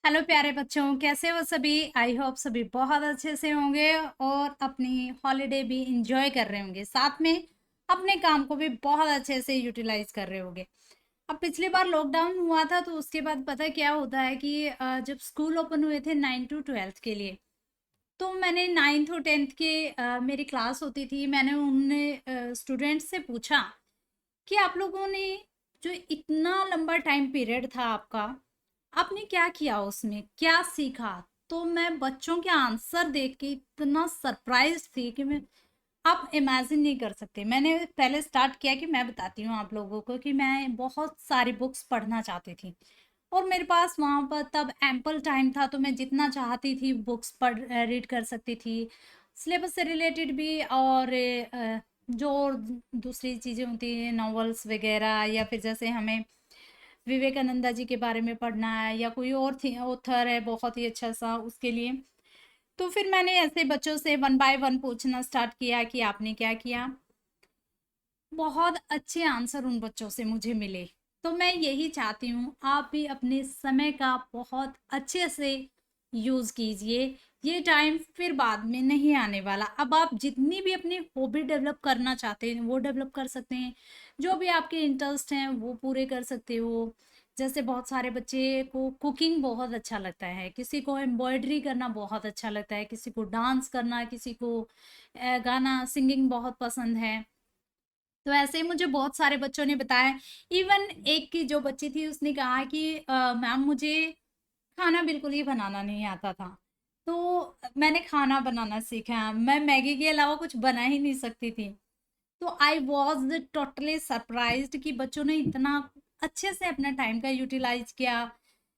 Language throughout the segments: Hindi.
हेलो प्यारे बच्चों, कैसे हो सभी? आई होप सभी बहुत अच्छे से होंगे और अपनी हॉलीडे भी इंजॉय कर रहे होंगे, साथ में अपने काम को भी बहुत अच्छे से यूटिलाइज कर रहे होंगे। अब पिछली बार लॉकडाउन हुआ था तो उसके बाद पता क्या होता है कि जब स्कूल ओपन हुए थे 9 to 12 के लिए, तो मैंने 9th और 10th के मेरी क्लास होती थी। मैंने उन स्टूडेंट्स से पूछा कि आप लोगों ने जो इतना लंबा टाइम पीरियड था आपका, आपने क्या किया उसमें, क्या सीखा? तो मैं बच्चों के आंसर देख के इतना सरप्राइज थी कि मैं आप इमेजिन नहीं कर सकते। मैंने पहले स्टार्ट किया कि मैं बताती हूँ आप लोगों को कि मैं बहुत सारी बुक्स पढ़ना चाहती थी और मेरे पास वहाँ पर तब एम्पल टाइम था, तो मैं जितना चाहती थी बुक्स रीड कर सकती थी, सिलेबस से रिलेटेड भी और जो और दूसरी चीज़ें होती हैं नॉवेल्स वगैरह, या फिर जैसे हमें विवेकानंदा जी के बारे में पढ़ना है या कोई और थी ऑथर है बहुत ही अच्छा सा उसके लिए। तो फिर मैंने ऐसे बच्चों से वन बाय वन पूछना स्टार्ट किया कि आपने क्या किया। बहुत अच्छे आंसर उन बच्चों से मुझे मिले। तो मैं यही चाहती हूँ आप भी अपने समय का बहुत अच्छे से यूज़ कीजिए। ये टाइम फिर बाद में नहीं आने वाला। अब आप जितनी भी अपनी हॉबी डेवलप करना चाहते हैं वो डेवलप कर सकते हैं, जो भी आपके इंटरेस्ट हैं वो पूरे कर सकते हो। जैसे बहुत सारे बच्चे को कुकिंग बहुत अच्छा लगता है, किसी को एम्ब्रॉयडरी करना बहुत अच्छा लगता है, किसी को डांस करना, किसी को गाना सिंगिंग बहुत पसंद है। तो ऐसे ही मुझे बहुत सारे बच्चों ने बताया। इवन एक की जो बच्ची थी उसने कहा कि मैम मुझे खाना बिल्कुल ही बनाना नहीं आता था। तो मैंने खाना बनाना सीखा। मैं मैगी के अलावा कुछ बना ही नहीं सकती थी। तो आई वॉज टोटली सरप्राइज्ड कि बच्चों ने इतना अच्छे से अपना टाइम का यूटिलाइज किया।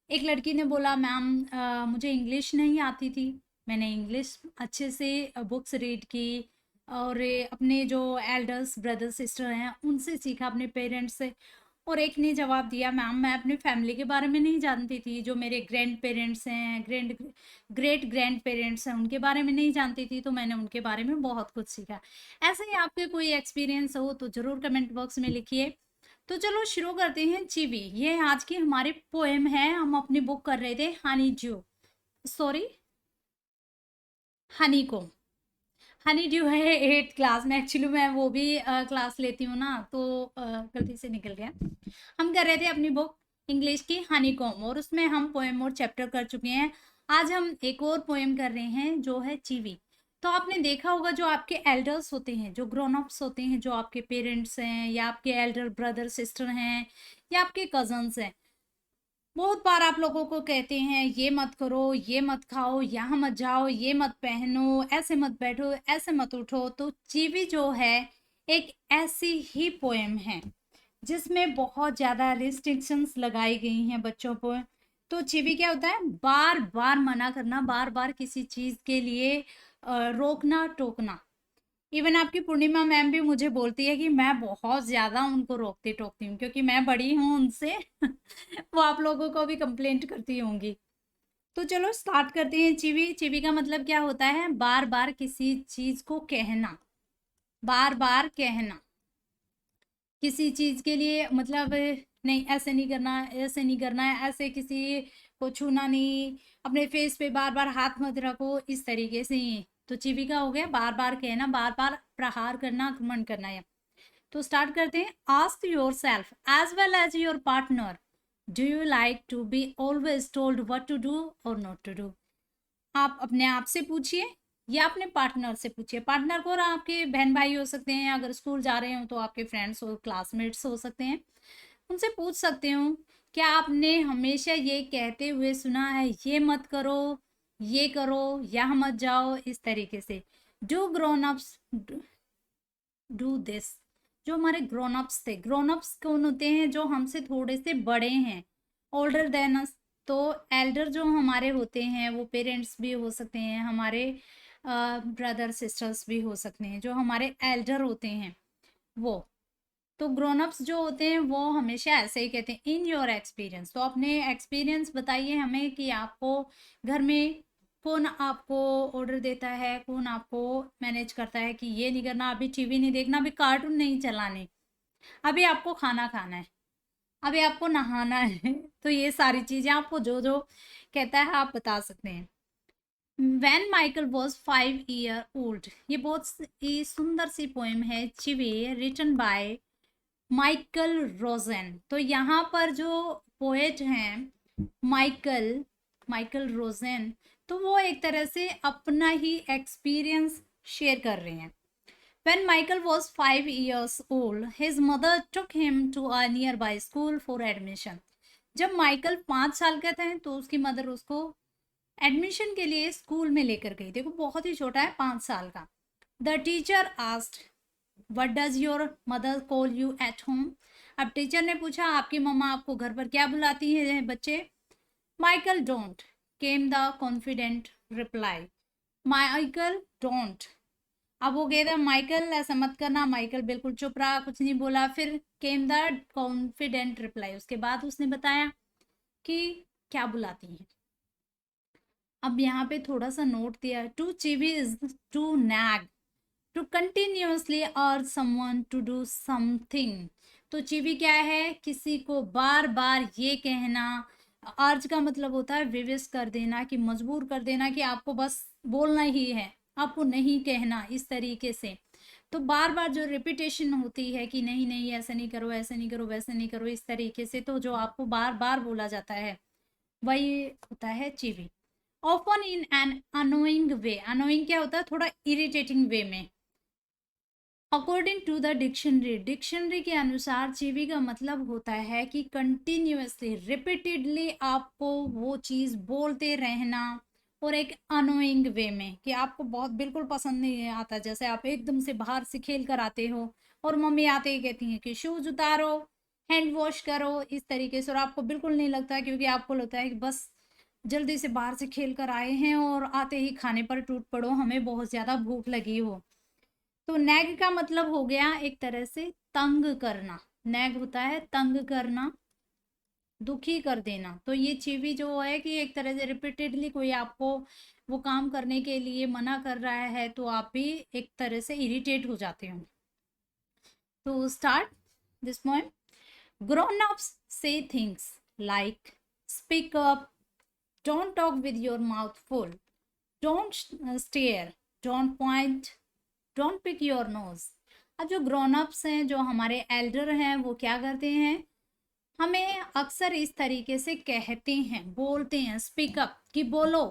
एक लड़की ने बोला मैम मुझे इंग्लिश नहीं आती थी, मैंने इंग्लिश अच्छे से बुक्स रीड की और अपने जो एल्डर्स ब्रदर सिस्टर हैं उनसे सीखा, अपने पेरेंट्स से। और एक ने जवाब दिया मैम मैं अपनी फैमिली के बारे में नहीं जानती थी, जो मेरे ग्रैंड पेरेंट्स हैं, ग्रेट ग्रैंड पेरेंट्स हैं, उनके बारे में नहीं जानती थी, तो मैंने उनके बारे में बहुत कुछ सीखा। ऐसे ही आपके कोई एक्सपीरियंस हो तो ज़रूर कमेंट बॉक्स में लिखिए। तो चलो शुरू करते हैं। चीवी, ये आज की हमारी पोएम है। हम अपनी बुक कर रहे थे हनी ड्यू, सॉरी हनी को। हनी ड्यू है 8th क्लास में। एक्चुअली मैं वो भी क्लास लेती हूँ ना, तो गलती से निकल गया। हम कर रहे थे अपनी बुक इंग्लिश की हनी कॉम, और उसमें हम पोएम और चैप्टर कर चुके हैं। आज हम एक और पोएम कर रहे हैं जो है चीवी। तो आपने देखा होगा जो आपके एल्डर्स होते हैं, जो ग्रोन अप्स होते हैं, जो आपके पेरेंट्स हैं या आपके एल्डर ब्रदर सिस्टर हैं या आपके कजन्स हैं, बहुत बार आप लोगों को कहते हैं ये मत करो, ये मत खाओ, यहाँ मत जाओ, ये मत पहनो, ऐसे मत बैठो, ऐसे मत उठो। तो चीवी जो है एक ऐसी ही पोएम है जिसमें बहुत ज़्यादा रिस्ट्रिक्शंस लगाई गई हैं बच्चों पर। तो चीवी क्या होता है, बार बार मना करना, बार बार किसी चीज़ के लिए रोकना टोकना। इवन आपकी पूर्णिमा मैम भी मुझे बोलती है कि मैं बहुत ज़्यादा उनको रोकती टोकती हूँ क्योंकि मैं बड़ी हूँ उनसे। वो आप लोगों को भी कंप्लेंट करती होंगी। तो चलो स्टार्ट करते हैं। चिवी, चिवी का मतलब क्या होता है, बार बार किसी चीज़ को कहना, बार बार कहना किसी चीज़ के लिए, मतलब नहीं ऐसे नहीं करना, ऐसे नहीं करना है, ऐसे किसी को छूना नहीं, अपने फेस पे बार बार हाथ मत रखो, इस तरीके से ही। तो चिवी का हो गया बार बार कहना, बार बार प्रहार करना, आक्रमण करना है। तो स्टार्ट करते हैं। Ask yourself as well as your partner, do you like to be always told what to do और नॉट टू डू। आप अपने आप से पूछिए या अपने पार्टनर से पूछिए। पार्टनर को और आपके बहन भाई हो सकते हैं, अगर स्कूल जा रहे हो तो आपके फ्रेंड्स और क्लासमेट्स हो सकते हैं, उनसे पूछ सकते हो क्या आपने हमेशा ये कहते हुए सुना है ये मत करो, ये करो, यहाँ मत जाओ, इस तरीके से। Do grown ups do this. जो हमारे ग्रोन अप्स थे, ग्रोन अप्स कौन होते हैं, जो हमसे थोड़े से बड़े हैं, ओल्डर देन अस। तो एल्डर जो हमारे होते हैं वो पेरेंट्स भी हो सकते हैं, हमारे ब्रदर सिस्टर्स भी हो सकते हैं, जो हमारे एल्डर होते हैं वो। तो ग्रोन अप्स जो होते हैं वो हमेशा ऐसे ही कहते हैं इन योर एक्सपीरियंस। तो अपने एक्सपीरियंस बताइए हमें कि आपको घर में कौन आपको ऑर्डर देता है, कौन आपको मैनेज करता है कि ये नहीं करना, अभी टीवी नहीं देखना, अभी कार्टून नहीं चलाने, अभी आपको खाना खाना है। अभी आपको नहाना है तो ये सारी चीजें आपको जो जो कहता है आप बता सकते हैं। When Michael was 5 year old, ये बहुत ही सुंदर सी पोएम है, चिवे, रिटन बाय माइकल रोजेन। तो यहाँ पर जो पोएट हैं माइकल माइकल रोजेन, तो वो एक तरह से अपना ही एक्सपीरियंस शेयर कर रहे हैं। When Michael was 5 years old, his mother took him to a nearby school for admission. जब माइकल 5 साल का था तो उसकी मदर उसको एडमिशन के लिए स्कूल में लेकर गई। देखो बहुत ही छोटा है, 5 साल का। The teacher asked, what does your mother call you at home? अब टीचर ने पूछा आपकी मम्मा आपको घर पर क्या बुलाती है बच्चे? Michael don't, came the confident reply. Michael don't, अब वो कह रहा माइकल ऐसा मत करना। माइकल बिल्कुल चुप रहा, कुछ नहीं बोला। फिर केम द कॉन्फिडेंट रिप्लाई, उसके बाद उसने बताया कि क्या बुलाती है। अब यहाँ पे थोड़ा सा नोट दिया, to chivvy is to nag, to continuously urge someone to do something. तो चिवी क्या है? किसी को बार बार ये कहना। अर्ज का मतलब होता है विविश कर देना, कि मजबूर कर देना कि आपको बस बोलना ही है, आपको नहीं कहना, इस तरीके से। तो बार बार जो रिपीटेशन होती है कि नहीं नहीं ऐसे नहीं करो, ऐसे नहीं करो, वैसे नहीं करो, इस तरीके से, तो जो आपको बार बार बोला जाता है वही होता है chivvy. Often in an annoying way, annoying क्या होता है? थोड़ा इरिटेटिंग वे में। According to the dictionary, dictionary के अनुसार चीवी का मतलब होता है कि कंटिन्यूअसली, रिपीटेडली आपको वो चीज बोलते रहना, और एक अनोइंग वे में, कि आपको बहुत बिल्कुल पसंद नहीं आता। जैसे आप एकदम से बाहर से खेल कर आते हो और मम्मी आते ही कहती हैं कि शूज उतारो, हैंड वॉश करो, इस तरीके से, और आपको बिल्कुल नहीं लगता, क्योंकि आपको लगता है कि बस जल्दी से बाहर से खेल कर आए हैं और आते ही खाने पर टूट पड़ो, हमें बहुत ज्यादा भूख लगी हो। तो नैग का मतलब हो गया एक तरह से तंग करना। नैग होता है तंग करना, दुखी कर देना। तो ये चीवी जो है कि एक तरह से रिपीटेडली कोई आपको वो काम करने के लिए मना कर रहा है तो आप भी एक तरह से इरिटेट हो जाते हो। तो start this poem. Grown ups से things like speak up, don't talk with your mouth full, don't stare, don't point, don't pick your nose. अब जो ग्रोन अप्स हैं, जो हमारे एल्डर हैं, वो क्या करते हैं? हमें अक्सर इस तरीके से कहते हैं, बोलते हैं, स्पीकअप, कि बोलो,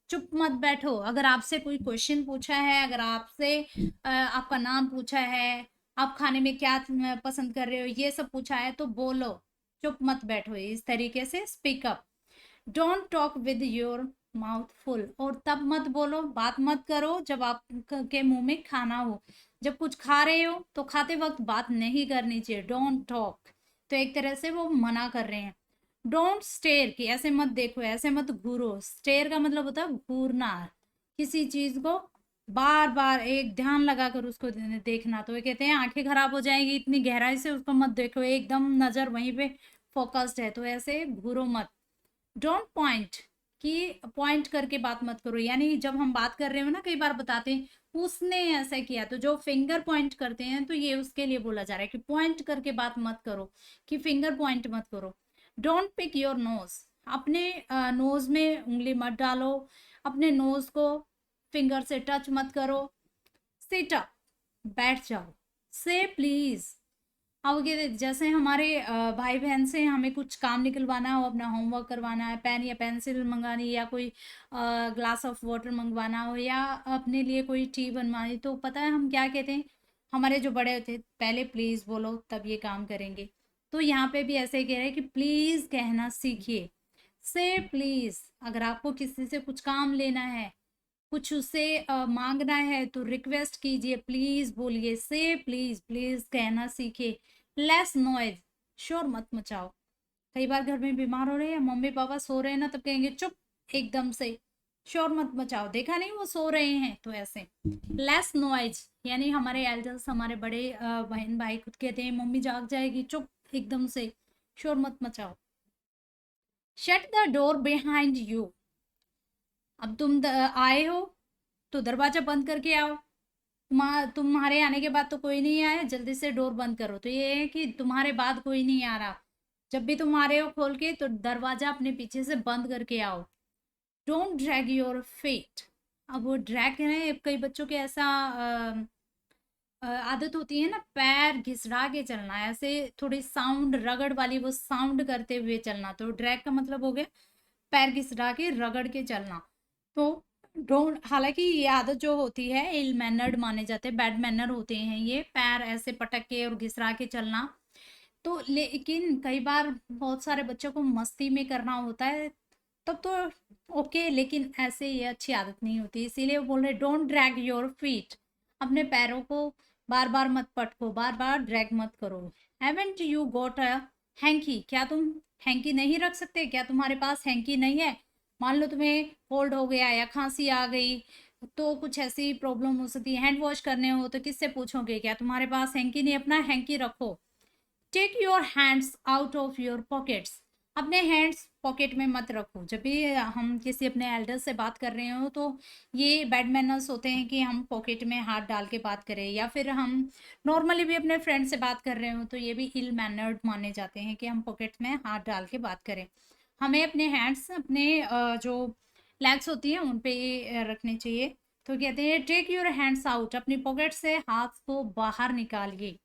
चुप मत बैठो। अगर आपसे कोई क्वेश्चन पूछा है, अगर आपसे आपका नाम पूछा है, आप खाने में क्या पसंद कर रहे हो, ये सब पूछा है, तो बोलो, चुप मत बैठो, इस तरीके से speak up. Don't talk with your mouth full, और तब मत बोलो, बात मत करो जब आप के मुंह में खाना हो। जब कुछ खा रहे हो तो खाते वक्त बात नहीं करनी चाहिए, डोंट टॉक। तो एक तरह से वो मना कर रहे हैं। डोंट स्टेयर, कि ऐसे मत देखो, ऐसे मत घूरो। स्टेयर का मतलब होता है घूरना, किसी चीज को बार बार एक ध्यान लगाकर उसको देखना। तो ये कहते हैं आंखें खराब हो जाएगी, इतनी गहराई से उसको मत देखो, एकदम नजर वहीं पे फोकस्ड है, तो ऐसे घूरो मत। डोंट पॉइंट, कि पॉइंट करके बात मत करो, यानी जब हम बात कर रहे हो ना, कई बार बताते हैं उसने ऐसा किया, तो जो फिंगर पॉइंट करते हैं तो ये उसके लिए बोला जा रहा है कि पॉइंट करके बात मत करो, कि फिंगर पॉइंट मत करो। डोंट पिक योर नोज, अपने नोज में उंगली मत डालो, अपने नोज को फिंगर से टच मत करो। सिट अप, बैठ जाओ। से प्लीज, अब ये जैसे हमारे भाई बहन से हमें कुछ काम निकलवाना हो, अपना होमवर्क करवाना है, पेन या पेंसिल मंगानी, या कोई ग्लास ऑफ वाटर मंगवाना हो, या अपने लिए कोई टी बनवानी, तो पता है हम क्या कहते हैं? हमारे जो बड़े होते हैं, पहले प्लीज बोलो तब ये काम करेंगे। तो यहाँ पे भी ऐसे ही कह रहे हैं कि प्लीज कहना सीखिए। से प्लीज, अगर आपको किसी से कुछ काम लेना है, कुछ उससे मांगना है, तो रिक्वेस्ट कीजिए, प्लीज बोलिए। से प्लीज, प्लीज कहना सीखिए। लेस नॉइज, शोर मत मचाओ। कई बार घर में बीमार हो रहे हैं, मम्मी पापा सो रहे हैं ना, तब कहेंगे चुप, एकदम से शोर मत मचाओ, देखा नहीं वो सो रहे हैं, तो ऐसे। लेस नॉइज, यानी हमारे एल्डर्स, हमारे बड़े बहन भाई खुद कहते हैं मम्मी जाग जाएगी, चुप, एकदम से शोर मत मचाओ। Shut the door behind you, अब तुम आए हो तो दरवाजा बंद करके आओ। तुम्हारे आने के बाद तो कोई नहीं आया, जल्दी से डोर बंद करो। तो ये है कि तुम्हारे बाद कोई नहीं आ रहा, जब भी तुम आ रहे हो खोल के तो दरवाजा अपने पीछे से बंद करके आओ। Don't drag your feet. अब वो ड्रैग है, कई बच्चों के ऐसा आदत होती है ना, पैर घिसरा के चलना, ऐसे थोड़ी साउंड रगड़ वाली वो साउंड करते हुए चलना, तो ड्रैग का मतलब हो गया पैर घिसरा के रगड़ के चलना। तो डोंट, हालांकि ये आदत जो होती है इल मैनर्ड माने जाते हैं, बैड मैनर होते हैं ये, पैर ऐसे पटक के और घिसरा के चलना। तो लेकिन कई बार बहुत सारे बच्चों को मस्ती में करना होता है, तब तो ओके, लेकिन ऐसे ये अच्छी आदत नहीं होती, इसीलिए वो बोल रहे डोंट ड्रैग योर फीट। अपने पैरों को बार बार मत पटको, बार बार ड्रैग मत करो। Haven't you got a hanky, क्या तुम हैंकी नहीं रख सकते? क्या तुम्हारे पास हैंकी नहीं है? मान लो तुम्हें कोल्ड हो गया या खांसी आ गई, तो कुछ ऐसी प्रॉब्लम हो सकती है, हैंड वॉश करने हो तो किससे पूछोगे? क्या तुम्हारे पास हैंकी नहीं? अपना हैंकी रखो। Take your hands out of your pockets. अपने हैंड्स पॉकेट में मत रखो। जब भी हम किसी अपने एल्डर से बात कर रहे हो तो ये बैड मैनर्स होते हैं कि हम पॉकेट में हाथ डाल के बात करें, या फिर हम नॉर्मली भी अपने फ्रेंड से बात कर रहे हो तो ये भी इल मैनर्ड माने जाते हैं कि हम पॉकेट में हाथ डाल के बात करें। हमें अपने हैंड्स अपने जो लेग्स होती हैं उन पे रखने चाहिए। तो कहते हैं टेक योर हैंड्स आउट, अपनी पॉकेट से हाथ को बाहर निकालिए।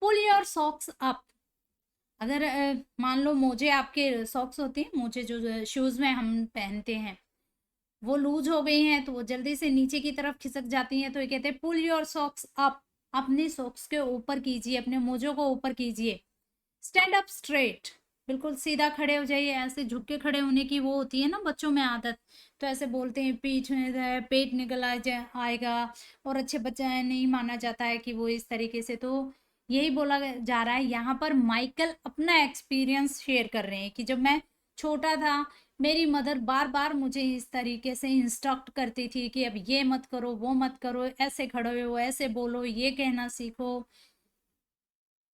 Pull your socks up. अगर मान लो मोजे, आपके सॉक्स होते हैं मोजे जो शूज में हम पहनते हैं, वो लूज हो गई हैं तो वो जल्दी से नीचे की तरफ खिसक जाती हैं, तो ये कहते हैं पुल योर सॉक्स अप। अपने सॉक्स के ऊपर कीजिए, अपने मोजों को ऊपर कीजिए। स्टैंड अप स्ट्रेट, बिल्कुल सीधा खड़े हो जाइए। ऐसे झुक के खड़े होने की वो होती है ना बच्चों में आदत, तो ऐसे बोलते हैं पीठ में पेट निकल आएगा, और अच्छे बच्चा नहीं माना जाता है कि वो इस तरीके से। तो यही बोला जा रहा है यहाँ पर, माइकल अपना एक्सपीरियंस शेयर कर रहे हैं कि जब मैं छोटा था मेरी मदर बार बार मुझे इस तरीके से इंस्ट्रक्ट करती थी कि अब ये मत करो, वो मत करो, ऐसे खड़े हो, ऐसे बोलो, ये कहना सीखो।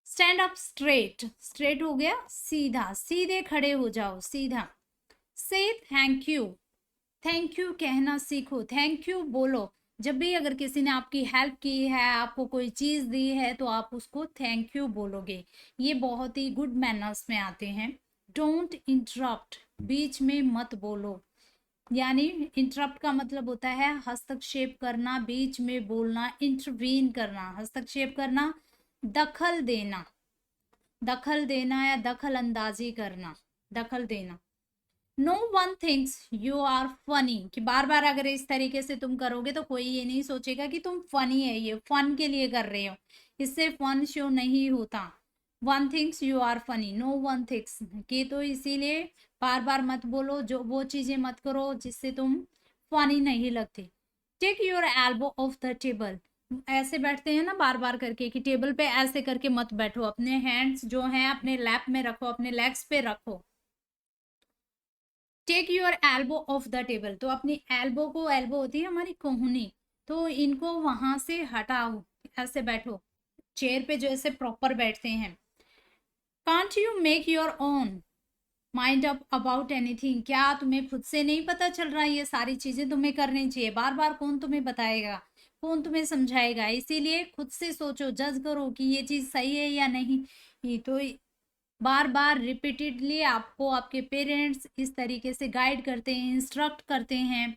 स्टैंड अप स्ट्रेट, स्ट्रेट हो गया सीधा, सीधे खड़े हो जाओ, सीधा। से थैंक यू, थैंक यू कहना सीखो, थैंक यू बोलो। जब भी अगर किसी ने आपकी हेल्प की है, आपको कोई चीज दी है, तो आप उसको थैंक यू बोलोगे। ये बहुत ही गुड मैनर्स में आते हैं। डोंट इंटरप्ट, बीच में मत बोलो। यानी इंटरप्ट का मतलब होता है हस्तक्षेप करना, बीच में बोलना, इंटरवीन करना। हस्तक्षेप करना, दखल देना, दखल देना या दखल अंदाजी करना, दखल देना। No one thinks you are funny, कि बार बार अगर इस तरीके से तुम करोगे तो कोई ये नहीं सोचेगा कि तुम फनी है, ये फन के लिए कर रहे हो, इससे फन शो नहीं होता। One thinks you are funny, no one thinks, कि तो इसीलिए बार बार मत बोलो, जो वो चीजें मत करो जिससे तुम फनी नहीं लगती। Take your elbow off the table, ऐसे बैठते हैं ना बार बार करके, कि टेबल पे ऐसे करके मत बैठो, अपने हैंड्स जो हैं अपने लैप में रखो, अपने लेग्स पे रखो। Take your elbow off the table, तो अपनी एल्बो को, एल्बो होती है हमारी कोहनी, तो इनको वहां से हटाओ, ऐसे बैठो चेयर पे जो ऐसे प्रॉपर बैठते हैं। Can't you make your own mind up about anything, क्या तुम्हें खुद से नहीं पता चल रहा है? ये सारी चीजें तुम्हें करनी चाहिए, बार बार कौन तुम्हें बताएगा, कौन तुम्हें समझाएगा? इसीलिए खुद से सोचो, जज करो कि ये चीज सही है या नहीं। ये तो बार बार रिपीटेडली आपको आपके पेरेंट्स इस तरीके से गाइड करते हैं, इंस्ट्रक्ट करते हैं,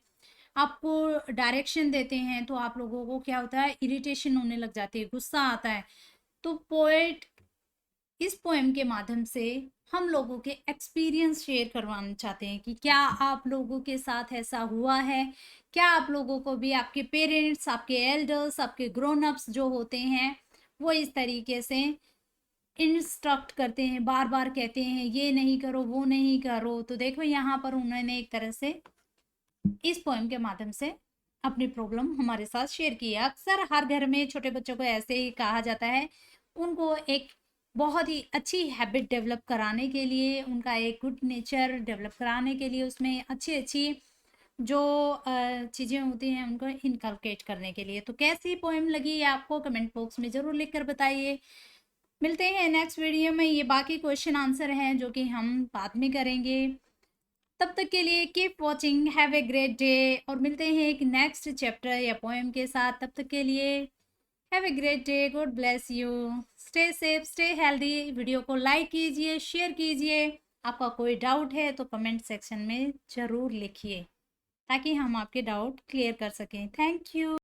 आपको डायरेक्शन देते हैं, तो आप लोगों को क्या होता है, इरिटेशन होने लग जाती है, गुस्सा आता है। तो पोएट इस पोएम के माध्यम से हम लोगों के एक्सपीरियंस शेयर करवाना चाहते हैं कि क्या आप लोगों के साथ ऐसा हुआ है? क्या आप लोगों को भी आपके पेरेंट्स, आपके एल्डर्स, आपके ग्रोन अप्स जो होते हैं वो इस तरीके से इंस्ट्रक्ट करते हैं, बार बार कहते हैं ये नहीं करो, वो नहीं करो? तो देखो यहाँ पर उन्होंने एक तरह से इस पोएम के माध्यम से अपनी प्रॉब्लम हमारे साथ शेयर की है। अक्सर हर घर में छोटे बच्चों को ऐसे ही कहा जाता है, उनको एक बहुत ही अच्छी हैबिट डेवलप कराने के लिए, उनका एक गुड नेचर डेवलप कराने के लिए, उसमें अच्छी अच्छी जो चीज़ें होती हैं उनको इनकलकेट करने के लिए। तो कैसी पोएम लगी ये आपको कमेंट बॉक्स में ज़रूर लिख कर बताइए। मिलते हैं नेक्स्ट वीडियो में, ये बाकी क्वेश्चन आंसर हैं जो कि हम बाद में करेंगे। तब तक के लिए keep watching, have a great day, और मिलते हैं एक नेक्स्ट चैप्टर या पोएम के साथ। तब तक के लिए have a great day, God bless you, stay safe, stay healthy. Video को लाइक कीजिए, शेयर कीजिए। आपका कोई डाउट है तो कमेंट सेक्शन में ज़रूर लिखिए ताकि हम आपके डाउट क्लियर कर सकें। Thank you.